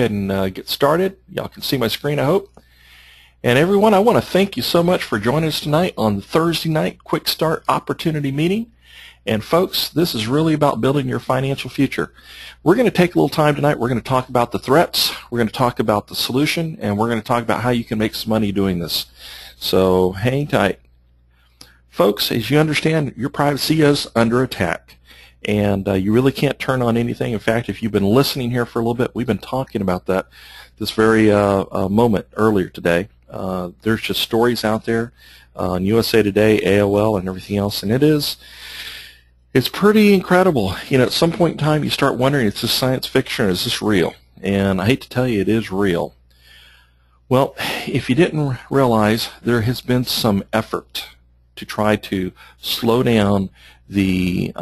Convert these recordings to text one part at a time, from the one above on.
ahead and get started. Y'all can see my screen, I hope. And everyone, I want to thank you so much for joining us tonight on the Thursday night QxStart Opportunity Meeting. And folks, this is really about building your financial future. We're going to take a little time tonight. We're going to talk about the threats, we're going to talk about the solution, and we're going to talk about how you can make some money doing this. So hang tight. Folks, as you understand, your privacy is under attack. And you really can't turn on anything. In fact, if you've been listening here for a little bit, we've been talking about that this very moment earlier today. There's just stories out there on USA Today, AOL, and everything else, and it's pretty incredible. You know, at some point in time, you start wondering, is this science fiction or is this real? And I hate to tell you, it is real. Well, if you didn't realize, there has been some effort to try to slow down the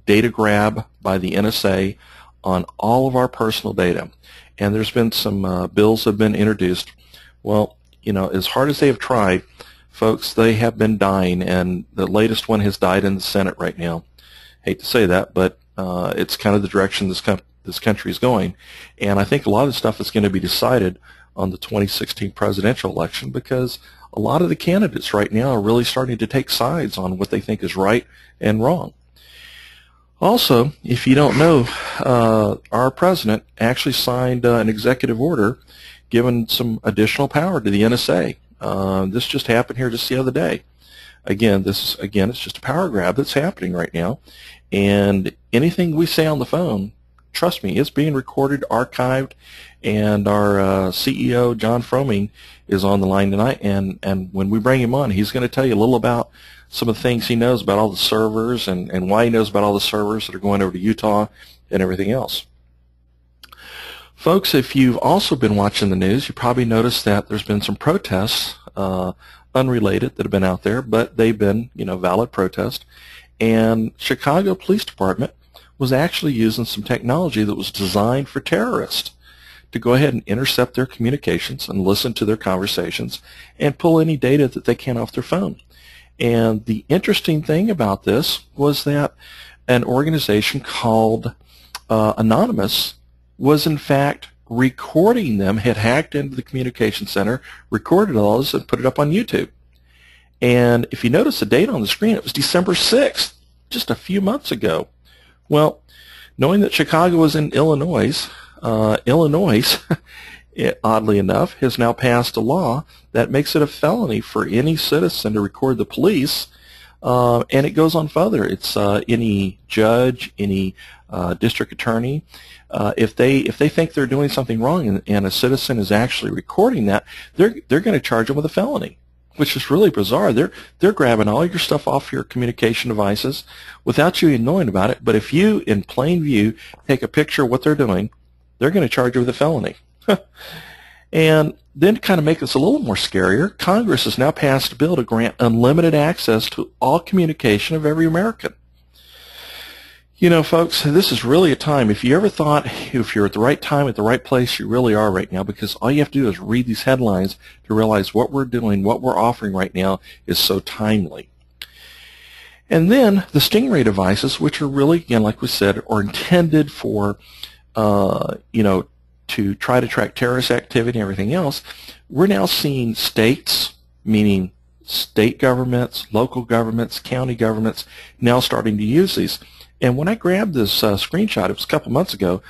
data grab by the NSA on all of our personal data. And there's been some bills that have been introduced. Well, you know, as hard as they have tried, folks, they have been dying, and the latest one has died in the Senate right now. Hate to say that, but it's kind of the direction this country is going. And I think a lot of the stuff is going to be decided on the 2016 presidential election, because a lot of the candidates right now are really starting to take sides on what they think is right and wrong. Also, if you don't know, our president actually signed an executive order giving some additional power to the NSA. This just happened here just the other day. Again, it's just a power grab that's happening right now. And anything we say on the phone, trust me, it's being recorded, archived, and our CEO, John Froemming, is on the line tonight. And when we bring him on, he's going to tell you a little about some of the things he knows about all the servers and why he knows about all the servers that are going over to Utah and everything else. Folks, if you've also been watching the news, you probably noticed that there's been some protests, unrelated, that have been out there, but they've been, you know, valid protests. And Chicago Police Department was actually using some technology that was designed for terrorists to go ahead and intercept their communications and listen to their conversations and pull any data that they can off their phone. And the interesting thing about this was that an organization called Anonymous was in fact recording them, had hacked into the communication center, recorded all this, and put it up on YouTube. And if you notice the date on the screen, it was December 6th, just a few months ago. Well, knowing that Chicago was in Illinois, Illinois, oddly enough, has now passed a law that makes it a felony for any citizen to record the police, and it goes on further. It's any judge, any district attorney, if they think they're doing something wrong and a citizen is actually recording that, they're going to charge them with a felony, which is really bizarre. They're grabbing all your stuff off your communication devices without you even knowing about it. But if you, in plain view, take a picture of what they're doing, they're going to charge you with a felony. And then to kind of make this a little more scarier, Congress has now passed a bill to grant unlimited access to all communication of every American. You know, folks, this is really a time, if you ever thought if you're at the right time, at the right place, you really are right now, because all you have to do is read these headlines to realize what we're doing, what we're offering right now is so timely. And then the Stingray devices, which are really, again, like we said, are intended for, you know, to try to track terrorist activity and everything else. We're now seeing states, meaning state governments, local governments, county governments, now starting to use these. And when I grabbed this screenshot, it was a couple months ago,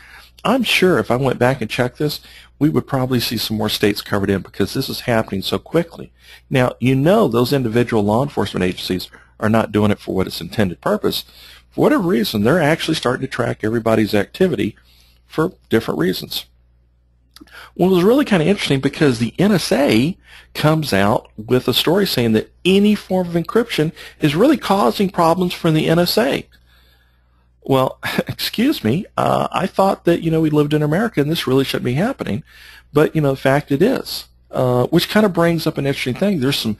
I'm sure if I went back and checked this, we would probably see some more states covered in, because this is happening so quickly. Now, you know, those individual law enforcement agencies are not doing it for what its intended purpose. For whatever reason, they're actually starting to track everybody's activity for different reasons. Well, it was really kind of interesting, because the NSA comes out with a story saying that any form of encryption is really causing problems for the NSA. Well, excuse me, I thought that, you know, we lived in America and this really shouldn't be happening, but, you know, the fact it is, which kind of brings up an interesting thing. There's some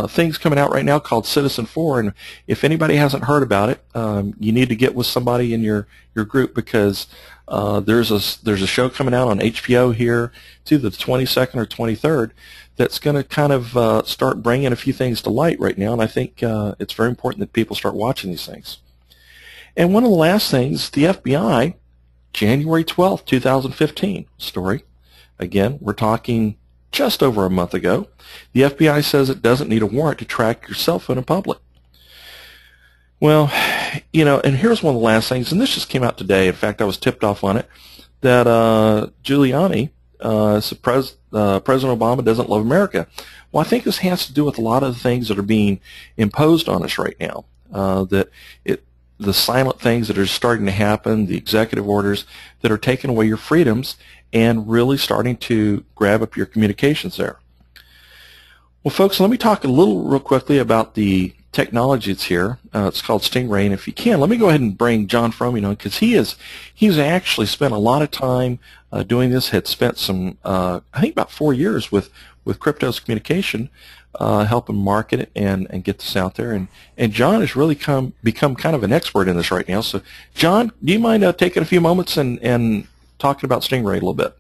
things coming out right now called Citizen 4, and if anybody hasn't heard about it, you need to get with somebody in your group, because there's a show coming out on HBO here. It's either the 22nd or 23rd that's going to kind of start bringing a few things to light right now, and I think it's very important that people start watching these things. And one of the last things, the FBI January 12th, 2015 story. Again, we're talking just over a month ago. The FBI says it doesn't need a warrant to track your cell phone in public. Well, and here's one of the last things, and this just came out today. In fact, I was tipped off on it, that Giuliani said President Obama doesn't love America. Well, I think this has to do with a lot of the things that are being imposed on us right now. The silent things that are starting to happen, the executive orders that are taking away your freedoms and really starting to grab up your communications there. Well, folks, let me talk a little real quickly about the technology that's here. It's called Stingray, and if you can, let me go ahead and bring John Froemming on, because he's actually spent a lot of time doing this. Had spent some, I think, about 4 years with Cryptos Communication, helping market it and get this out there. And John has really become kind of an expert in this right now. So, John, do you mind taking a few moments and talking about Stingray a little bit?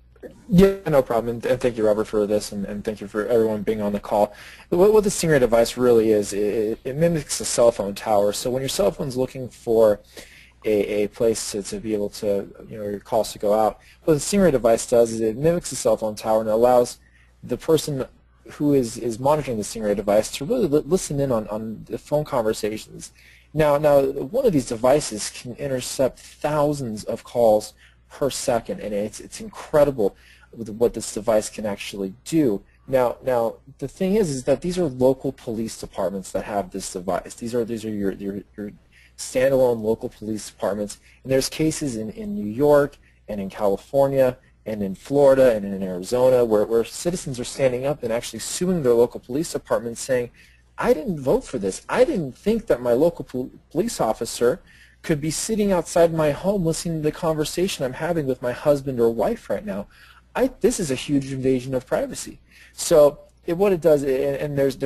Yeah, no problem, and thank you, Robert, for this, and thank you for everyone being on the call. What the Stingray device really is, it mimics a cell phone tower. So when your cell phone's looking for a place to be able to, your calls to go out, what the Stingray device does is it mimics a cell phone tower, and it allows the person who is monitoring the Stingray device to really listen in on the phone conversations. Now, one of these devices can intercept thousands of calls per second, and it's incredible with what this device can actually do. Now the thing is that these are local police departments that have this device. These are your standalone local police departments, and there's cases in New York and in California and in Florida and in Arizona where citizens are standing up and actually suing their local police department, saying, I didn't vote for this. I didn't think that my local police officer could be sitting outside my home listening to the conversation I'm having with my husband or wife right now. This is a huge invasion of privacy. So what it does, and there's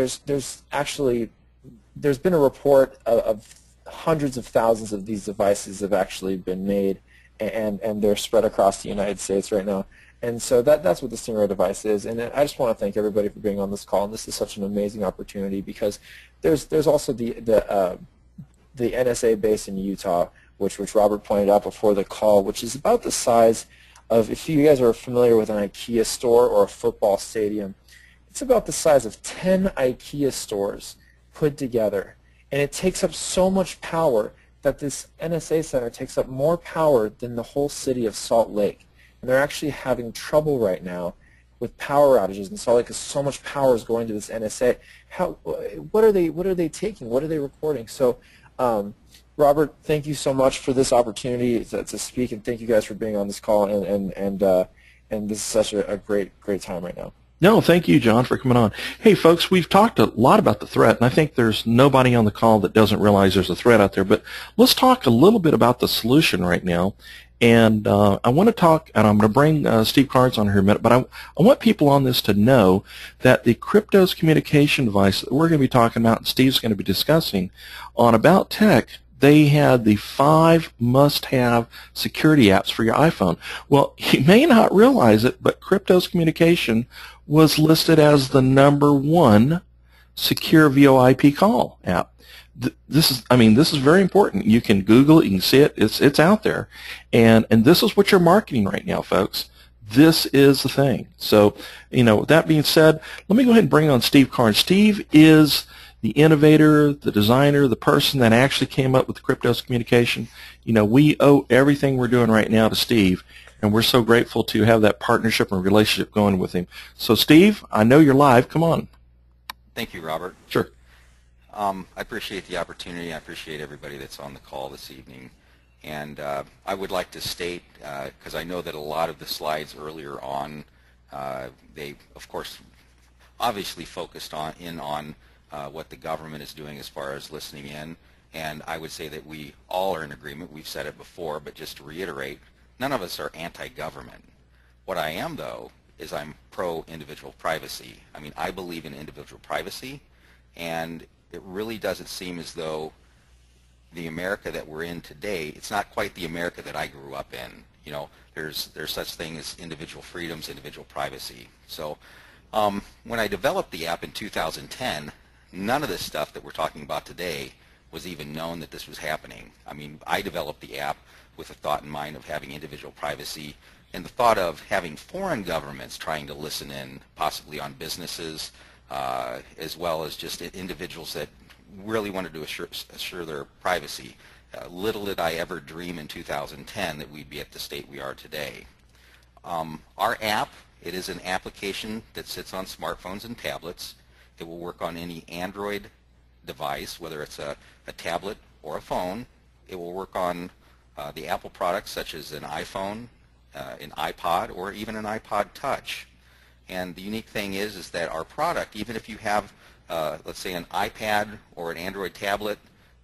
been a report of hundreds of thousands of these devices have actually been made, and they're spread across the United States right now. And so that's what the Stingray device is. And I just want to thank everybody for being on this call. And this is such an amazing opportunity, because there's also the NSA base in Utah, which Robert pointed out before the call, which is about the size of, if you guys are familiar with an IKEA store or a football stadium, it's about the size of 10 IKEA stores put together. And it takes up so much power that this NSA center takes up more power than the whole city of Salt Lake. And they're actually having trouble right now with power outages in Salt Lake because so much power is going to this NSA. What are they taking? What are they recording? So, Robert, thank you so much for this opportunity to speak, and thank you guys for being on this call. And this is such a great time right now. No, thank you, John, for coming on. Hey, folks, we've talked a lot about the threat, and I think there's nobody on the call that doesn't realize there's a threat out there. But let's talk a little bit about the solution right now. And I want to talk, and I'm going to bring Steve Carnes on here in a minute, but I want people on this to know that the Cryptos communication device that we're going to be talking about and Steve's going to be discussing on About Tech, they had the 5 must-have security apps for your iPhone. Well, you may not realize it, but Cryptos communication was listed as the #1 secure VoIP call app. This is very important. You can Google it, you can see it, it's out there. And this is what you're marketing right now, folks. This is the thing. So, with that being said, let me go ahead and bring on Steve Carnes. Steve is the innovator, the designer, the person that actually came up with Cryptos communication. We owe everything we're doing right now to Steve, and we're so grateful to have that partnership and relationship going with him. So, Steve, I know you're live. Come on. Thank you, Robert. Sure. I appreciate the opportunity. I appreciate everybody that's on the call this evening. And I would like to state, because I know that a lot of the slides earlier on, they, of course, obviously focused on what the government is doing as far as listening in. And I would say that we all are in agreement. We've said it before, but just to reiterate, none of us are anti-government. What I am, though, is I'm pro-individual privacy. I mean, I believe in individual privacy, and it really doesn't seem as though the America that we're in today, it's not quite the America that I grew up in. There's such thing as individual freedoms, individual privacy. So when I developed the app in 2010, none of this stuff that we're talking about today was even known that this was happening. I mean, I developed the app with the thought in mind of having individual privacy and the thought of having foreign governments trying to listen in, possibly on businesses, as well as just individuals that really wanted to assure their privacy. Little did I ever dream in 2010 that we'd be at the state we are today. Our app, it is an application that sits on smartphones and tablets. It will work on any Android device, whether it's a tablet or a phone. It will work on the Apple products such as an iPhone, an iPod, or even an iPod Touch. And the unique thing is that our product, even if you have, let's say, an iPad or an Android tablet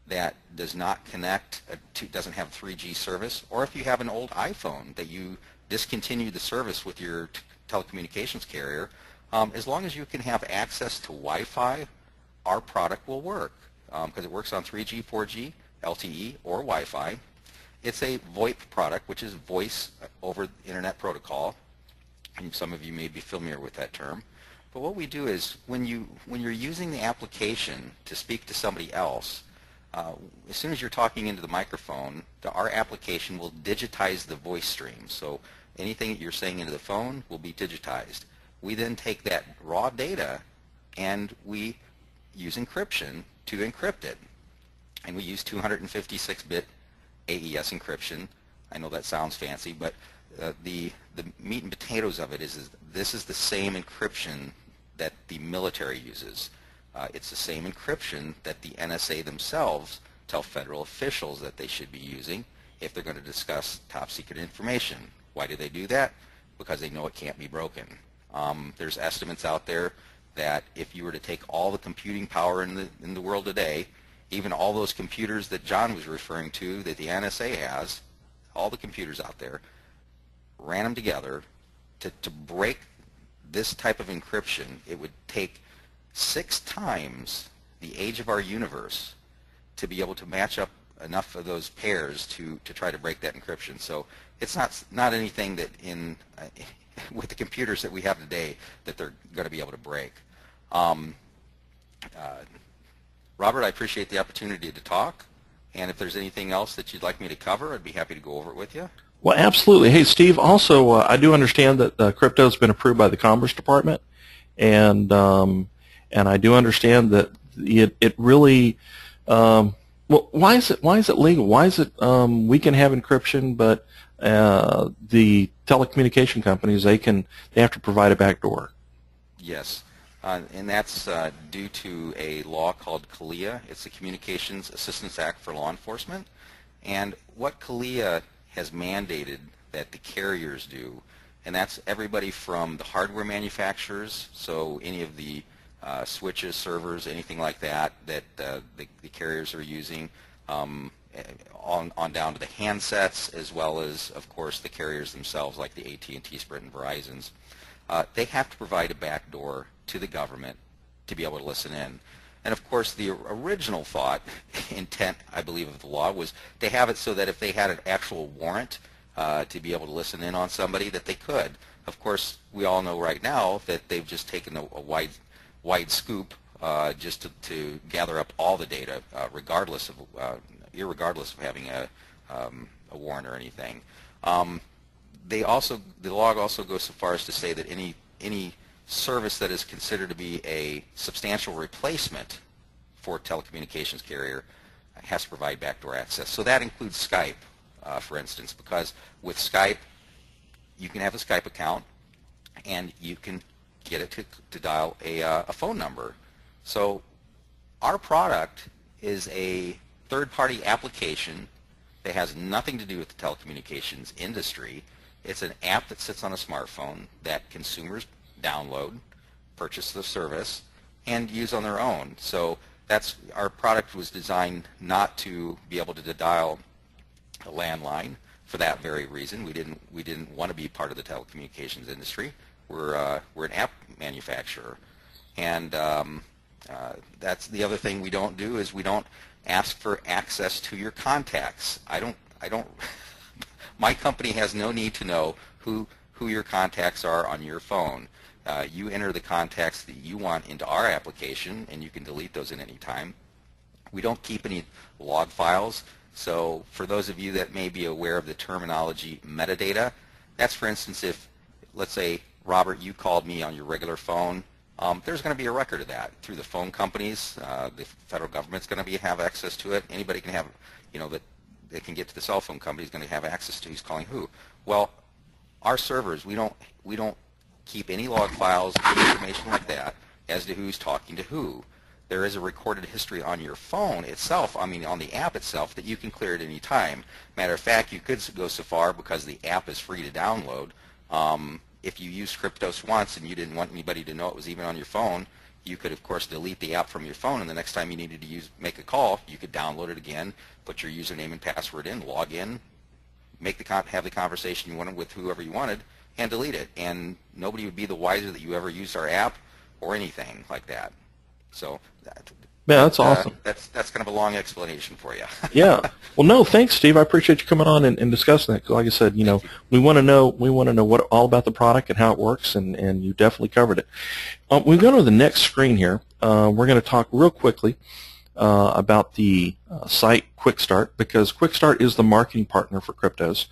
that does not connect, doesn't have 3G service, or if you have an old iPhone that you discontinue the service with your telecommunications carrier, as long as you can have access to Wi-Fi, our product will work because it works on 3G, 4G, LTE, or Wi-Fi. It's a VoIP product, which is voice over internet protocol, and some of you may be familiar with that term. But what we do is when you're using the application to speak to somebody else, as soon as you're talking into the microphone, our application will digitize the voice stream. So anything that you're saying into the phone will be digitized. We then take that raw data and we use encryption to encrypt it. And we use 256-bit AES encryption. I know that sounds fancy, but the meat and potatoes of it is this is the same encryption that the military uses. It's the same encryption that the NSA themselves tell federal officials that they should be using if they're going to discuss top secret information. Why do they do that? Because they know it can't be broken. There's estimates out there that if you were to take all the computing power in the world today, even all those computers that John was referring to that the NSA has, all the computers out there, ran them together to break this type of encryption, it would take 6 times the age of our universe to be able to match up enough of those pairs to try to break that encryption. So it's not anything that with the computers that we have today that they're going to be able to break. Robert, I appreciate the opportunity to talk, and if there's anything else that you'd like me to cover, I'd be happy to go over it with you. Well, absolutely. Hey, Steve, also, I do understand that crypto has been approved by the Commerce Department, and I do understand that it really, well, why is it legal? Why is it we can have encryption, but the telecommunication companies, they have to provide a backdoor? Yes. And that's due to a law called CALEA. It's the Communications Assistance Act for Law Enforcement. And what CALEA has mandated that the carriers do, and that's everybody from the hardware manufacturers, so any of the switches, servers, anything like that the carriers are using, on down to the handsets, as well as, of course, the carriers themselves, like the AT&T, Sprint, and Verizon's. They have to provide a backdoor to the government to be able to listen in. And of course, the original thought, intent, I believe, of the law was to have it so that if they had an actual warrant to be able to listen in on somebody, that they could. Of course, we all know right now that they've just taken a wide scoop just to gather up all the data, irregardless of having a warrant or anything. The law also goes so far as to say that any service that is considered to be a substantial replacement for a telecommunications carrier has to provide backdoor access. So that includes Skype, for instance, because with Skype, you can have a Skype account and you can get it to dial a phone number. So our product is a third-party application that has nothing to do with the telecommunications industry. It's an app that sits on a smartphone that consumers download, purchase the service, and use on their own. So our product was designed not to be able to dial a landline for that very reason. We didn't want to be part of the telecommunications industry. We're an app manufacturer, and that's the other thing we don't do is we don't ask for access to your contacts. My company has no need to know who your contacts are on your phone. You enter the contacts that you want into our application, and you can delete those at any time. We don't keep any log files, So for those of you that may be aware of the terminology metadata, that's, for instance, if, let's say, Robert, you called me on your regular phone, there's going to be a record of that through the phone companies. The federal government's going to have access to it. Anybody can have, that they can get to the cell phone company is going to have access to who's calling who. Well, our servers, we don't keep any log files, any information like that as to who's talking to who. There is a recorded history on your phone itself, on the app itself, that you can clear at any time. Matter of fact, you could go so far, because the app is free to download. If you used Kryptos once and you didn't want anybody to know it was even on your phone, you could, of course, delete the app from your phone, and the next time you needed to make a call, you could download it again, put your username and password in, log in, have the conversation you wanted with whoever you wanted, and delete it. And nobody would be the wiser that you ever used our app or anything like that. So that's awesome. That's kind of a long explanation for you. Yeah. Well, no, thanks, Steve. I appreciate you coming on and discussing that. 'Cause like I said, we want to know what all about the product and how it works, and you definitely covered it. We go to the next screen here. We're going to talk real quickly about the site QxStart, because QxStart is the marketing partner for Kryptos,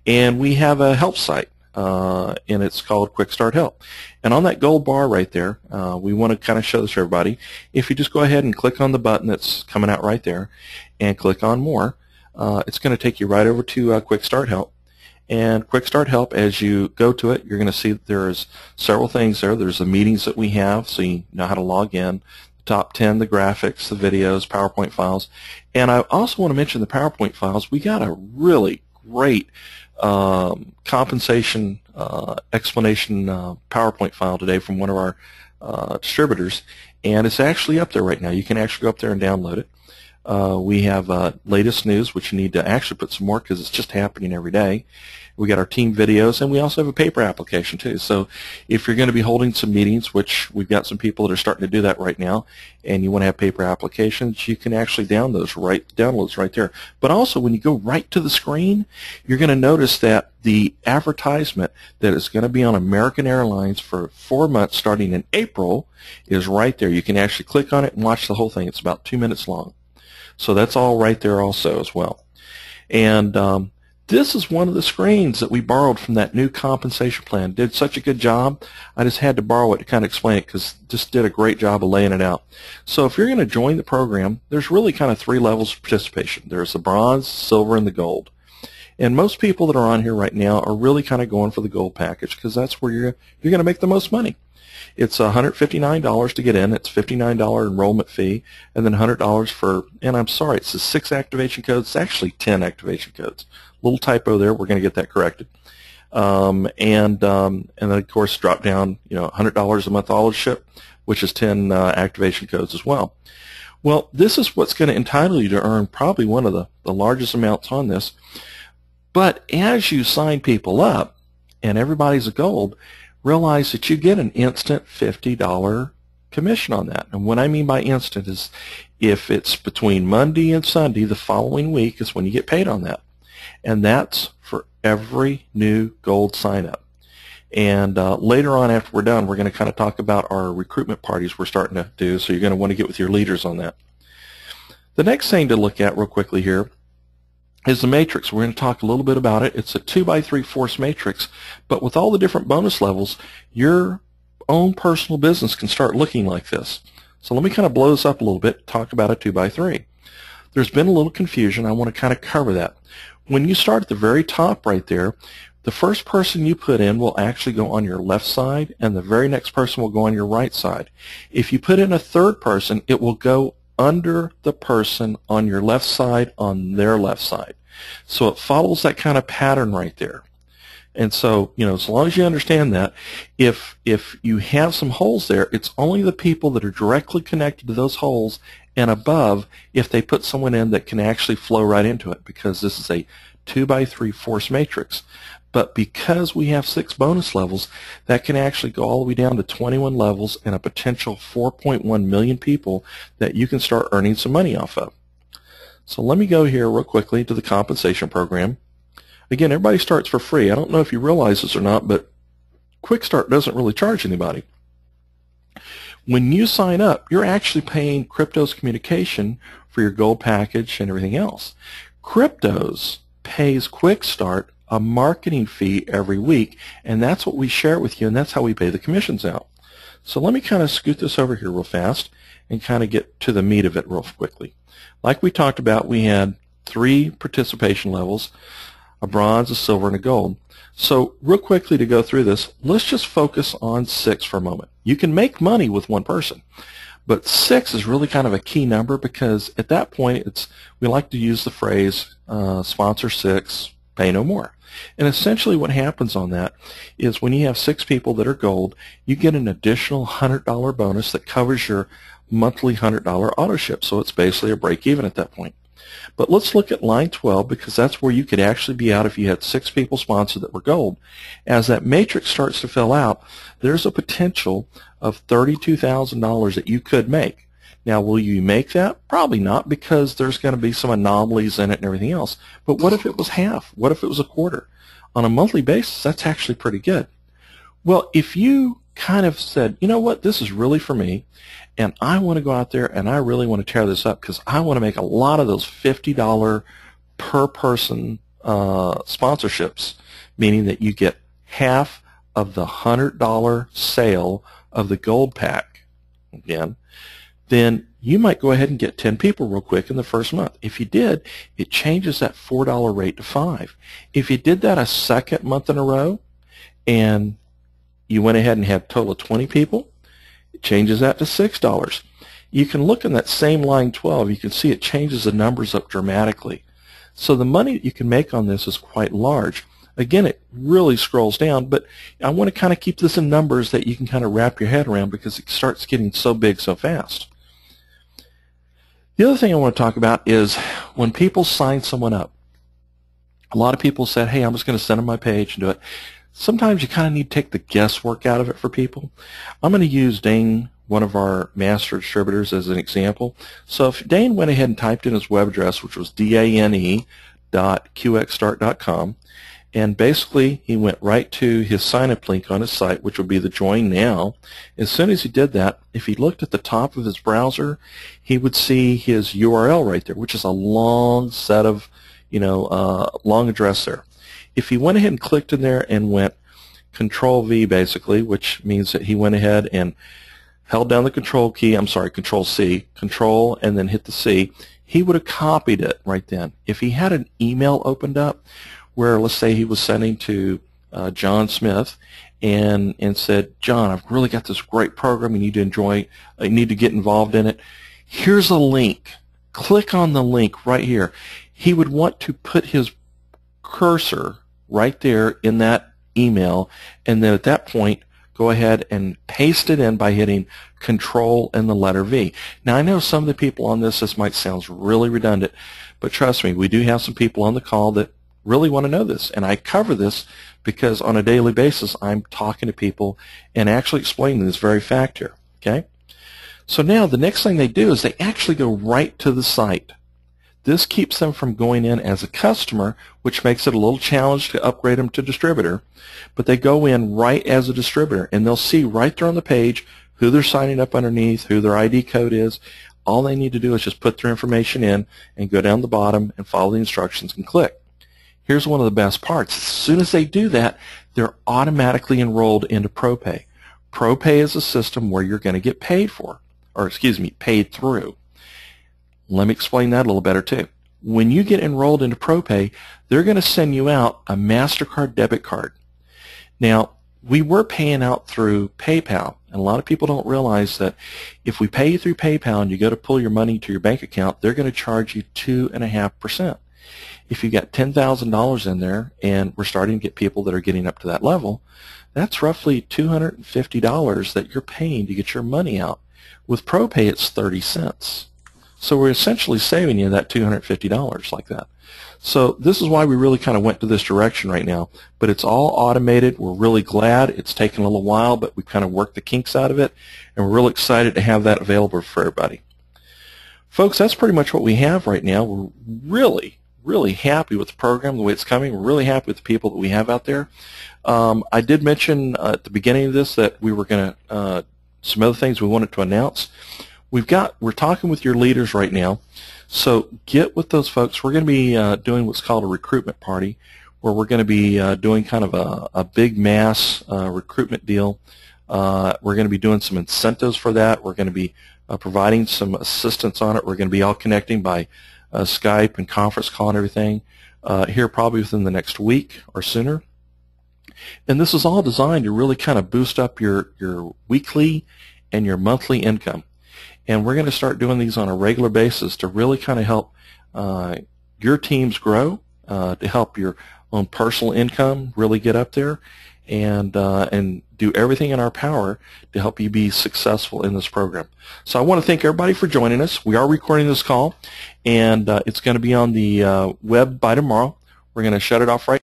and we have a help site. And it's called QxStart Help. And on that gold bar right there, we want to kind of show this to everybody. If you just go ahead and click on the button that's coming out right there and click on More, it's going to take you right over to QxStart Help. And QxStart Help, as you go to it, you're going to see that there's several things there. There's the meetings that we have, so you know how to log in. The top 10, the graphics, the videos, PowerPoint files. And I also want to mention the PowerPoint files. We got a really great compensation explanation PowerPoint file today from one of our distributors, and it's actually up there right now. You can actually go up there and download it. We have latest news, which you need to actually put some more, because it's just happening every day. We got our team videos, and we also have a paper application too. So if you're going to be holding some meetings, which we've got some people that are starting to do that right now, and you want to have paper applications, you can actually downloads right there. But also, when you go right to the screen, you're going to notice that the advertisement that is going to be on American Airlines for 4 months starting in April is right there. You can actually click on it and watch the whole thing. It's about 2 minutes long. So that's all right there also as well. And this is one of the screens that we borrowed from that new compensation plan. Did such a good job, I just had to borrow it to kind of explain it, because just did a great job of laying it out. So if you're going to join the program, there's really kind of 3 levels of participation. There's the bronze, silver, and the gold. And most people that are on here right now are really kind of going for the gold package, because that's where you're going to make the most money. It's $159 to get in. It's $59 enrollment fee, and then $100 for, and I'm sorry, it's the 6 activation codes. It's actually 10 activation codes. Little typo there. We're going to get that corrected. And then, of course, drop down, $100 a month all ship, which is 10 activation codes as well. Well, this is what's going to entitle you to earn probably one of the largest amounts on this. But as you sign people up, and everybody's a gold, realize that you get an instant $50 commission on that. And what I mean by instant is if it's between Monday and Sunday, the following week is when you get paid on that. And that's for every new gold sign-up. And later on, after we're done, we're going to kind of talk about our recruitment parties we're starting to do, so you're going to want to get with your leaders on that. The next thing to look at real quickly here is the matrix. We're going to talk a little bit about it. It's a 2x3 force matrix, but with all the different bonus levels, your own personal business can start looking like this. So let me kind of blow this up a little bit, talk about a 2x3. There's been a little confusion. I want to kind of cover that. When you start at the very top right there, the first person you put in will actually go on your left side, and the very next person will go on your right side. If you put in a third person, it will go under the person on your left side on their left side. So it follows that kind of pattern right there. And so, as long as you understand that, if you have some holes there, it's only the people that are directly connected to those holes and above, if they put someone in, that can actually flow right into it, because this is a 2x3 force matrix. But because we have 6 bonus levels, that can actually go all the way down to 21 levels and a potential 4.1 million people that you can start earning some money off of. So let me go here real quickly to the compensation program. Again, everybody starts for free. I don't know if you realize this or not, but QxStart doesn't really charge anybody. When you sign up, you're actually paying Kryptos Communication for your gold package and everything else. Cryptos pays QxStart a marketing fee every week, and that's what we share with you, and that's how we pay the commissions out. So let me kind of scoot this over here real fast and kind of get to the meat of it real quickly. Like we talked about, we had 3 participation levels, a bronze, a silver, and a gold. So real quickly to go through this, let's just focus on 6 for a moment. You can make money with 1 person, but 6 is really kind of a key number because at that point we like to use the phrase sponsor 6, pay no more. And essentially what happens on that is when you have 6 people that are gold, you get an additional $100 bonus that covers your monthly $100 auto ship. So it's basically a break even at that point. But let's look at line 12 because that's where you could actually be out if you had 6 people sponsored that were gold. As that matrix starts to fill out, there's a potential of $32,000 that you could make. Now, will you make that? Probably not, because there's going to be some anomalies in it and everything else. But what if it was half? What if it was a quarter? On a monthly basis, that's actually pretty good. Well, if you kind of said, you know what, this is really for me, and I want to go out there and I really want to tear this up because I want to make a lot of those $50 per person sponsorships, meaning that you get half of the $100 sale of the gold pack, again, then you might go ahead and get 10 people real quick in the first month. If you did, it changes that $4 rate to $5. If you did that a second month in a row and you went ahead and had a total of 20 people, it changes that to $6. You can look in that same line 12. You can see it changes the numbers up dramatically. So the money that you can make on this is quite large. Again, it really scrolls down, but I want to kind of keep this in numbers that you can kind of wrap your head around because it starts getting so big so fast. The other thing I want to talk about is when people sign someone up. A lot of people said, hey, I'm just going to send them my page and do it. Sometimes you kind of need to take the guesswork out of it for people. I'm going to use Dane, one of our master distributors, as an example. So if Dane went ahead and typed in his web address, which was dane.qxstart.com, and basically he went right to his sign-up link on his site, which would be the Join Now. As soon as he did that, if he looked at the top of his browser, he would see his URL right there, which is a long set of, long address there. If he went ahead and clicked in there and went Control-V basically, which means that he went ahead and held down the Control C, Control and then hit the C, he would have copied it right then. If he had an email opened up where, let's say, he was sending to John Smith and said, John, I've really got this great program. You need to get involved in it. Here's a link. Click on the link right here. He would want to put his cursor right there in that email, and then at that point go ahead and paste it in by hitting Control and the letter V. Now I know some of the people on this might sound really redundant, but trust me, we do have some people on the call that really want to know this, and I cover this because on a daily basis I'm talking to people and actually explaining this very fact here. Okay? So now the next thing they do is they actually go right to the site. This keeps them from going in as a customer, which makes it a little challenge to upgrade them to distributor, but they go in right as a distributor, and they'll see right there on the page who they're signing up underneath, who their ID code is. All they need to do is just put their information in and go down the bottom and follow the instructions and click. Here's one of the best parts. As soon as they do that, they're automatically enrolled into ProPay. ProPay is a system where you're going to get paid for, or excuse me, paid through. Let me explain that a little better too. When you get enrolled into ProPay, they're going to send you out a MasterCard debit card. Now, we were paying out through PayPal, and a lot of people don't realize that if we pay you through PayPal and you go to pull your money to your bank account, they're going to charge you 2.5%. If you got $10,000 in there, and we're starting to get people that are getting up to that level, that's roughly $250 that you're paying to get your money out. With ProPay, it's 30 cents. So we're essentially saving you that $250 like that. So this is why we really kind of went to this direction right now. But it's all automated. We're really glad. It's taken a little while, but we've kind of worked the kinks out of it, and we're really excited to have that available for everybody. Folks, that's pretty much what we have right now. We're really happy with the program, the way it's coming. We're really happy with the people that we have out there. I did mention at the beginning of this that we were going to some other things we wanted to announce. we're talking with your leaders right now, so get with those folks. We're going to be doing what's called a recruitment party, where we're going to be doing kind of a big mass recruitment deal. We're going to be doing some incentives for that. We're going to be providing some assistance on it. We're going to be all connecting by Skype and conference call and everything here probably within the next week or sooner. And this is all designed to really kind of boost up your weekly and your monthly income. And we're going to start doing these on a regular basis to really kind of help your teams grow, to help your own personal income really get up there, and do everything in our power to help you be successful in this program. So I want to thank everybody for joining us. We are recording this call, and it's going to be on the web by tomorrow. We're going to shut it off right